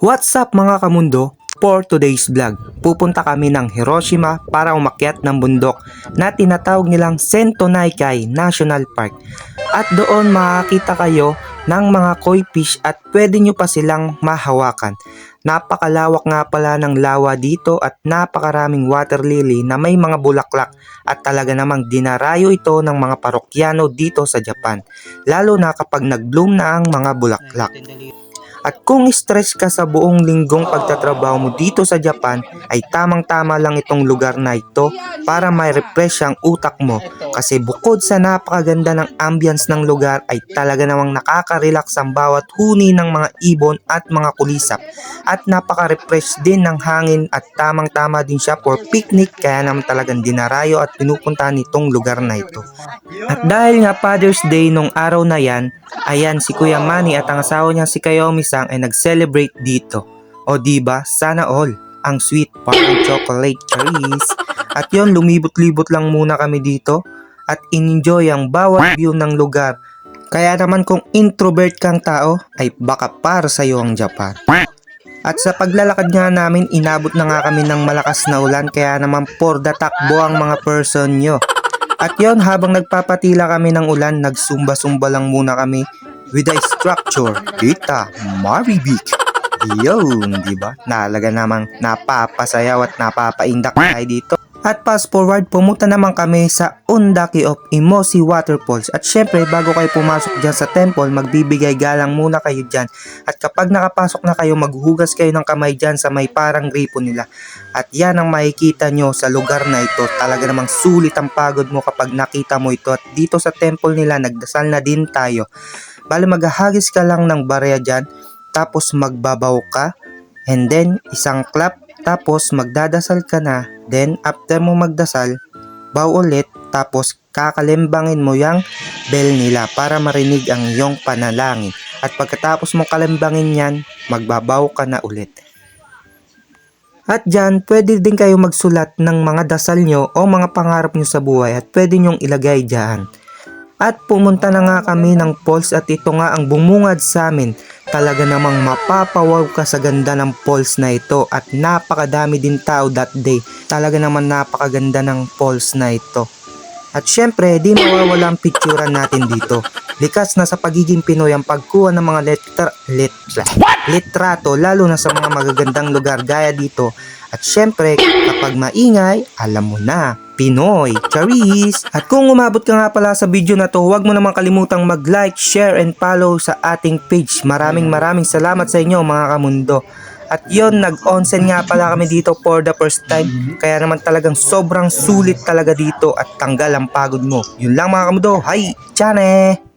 What's up mga kamundo? For today's vlog, pupunta kami ng Hiroshima para umakyat ng bundok na tinatawag nilang Sentonaikai National Park. At doon makakita kayo ng mga koi fish at pwede nyo pa silang mahawakan. Napakalawak nga pala ng lawa dito at napakaraming water lily na may mga bulaklak at talaga namang dinarayo ito ng mga parokyano dito sa Japan. Lalo na kapag nag-bloom na ang mga bulaklak. At kung stress ka sa buong linggong pagtatrabaho mo dito sa Japan, ay tamang-tama lang itong lugar na ito para may refresh ang utak mo. Kasi bukod sa napakaganda ng ambience ng lugar, ay talaga namang nakaka-relax ang bawat huni ng mga ibon at mga kulisap. At napaka-refresh din ng hangin at tamang-tama din siya for picnic, kaya naman talagang dinarayo at pinupuntahan nitong lugar na ito. At dahil nga Father's Day nung araw na yan, ayan si Kuya Manny at ang asawa niya si Kayomi-san ay nag-celebrate dito. O diba, sana all, ang sweet parang chocolate cherries. At yon, lumibot-libot lang muna kami dito at in-enjoy ang bawat view ng lugar. Kaya naman kung introvert kang tao, ay baka para sa'yo ang Japan. At sa paglalakad nga namin, inabot na nga kami ng malakas na ulan, kaya naman for the takbo ang mga person nyo. At yon, habang nagpapatila kami ng ulan, nagsumba-sumba lang muna kami with the structure, Kita Maribik. Yun, diba? Nalaga namang napapasayaw at napapaindak tayo dito. At fast forward, pumunta naman kami sa Undaki of Imoshi Waterfalls. At syempre, bago kayo pumasok dyan sa temple, magbibigay galang muna kayo dyan. At kapag nakapasok na kayo, maghuhugas kayo ng kamay dyan sa may parang gripo nila. At yan ang makikita nyo sa lugar na ito. Talaga namang sulit ang pagod mo kapag nakita mo ito. At dito sa temple nila, nagdasal na din tayo. Bale, maghahagis ka lang ng barya dyan, tapos magbabaw ka, and then isang clap, tapos magdadasal ka na, then after mo magdasal, baw ulit, tapos kakalimbangin mo yung bell nila para marinig ang iyong panalangin. At pagkatapos mo kalimbangin yan, magbabaw ka na ulit. At dyan, pwede din kayo magsulat ng mga dasal nyo o mga pangarap nyo sa buhay at pwede nyong ilagay dyan. At pumunta na nga kami ng falls at ito nga ang bumungad sa amin. Talaga namang mapapawaw ka sa ganda ng falls na ito at napakadami din tao that day. Talaga naman napakaganda ng falls na ito. At syempre, di mawawala ang picturean natin dito. Likas na sa pagiging Pinoy ang pagkuha ng mga litrato lalo na sa mga magagandang lugar gaya dito. At syempre, kapag maingay, alam mo na, Pinoy, Charis! At kung umabot ka nga pala sa video na to, huwag mo naman kalimutang mag-like, share, and follow sa ating page. Maraming salamat sa inyo mga kamundo. At yon, nag-onsen nga pala kami dito for the first time. Kaya naman talagang sobrang sulit talaga dito at tanggal ang pagod mo. Yun lang mga kamundo, hi! Chane!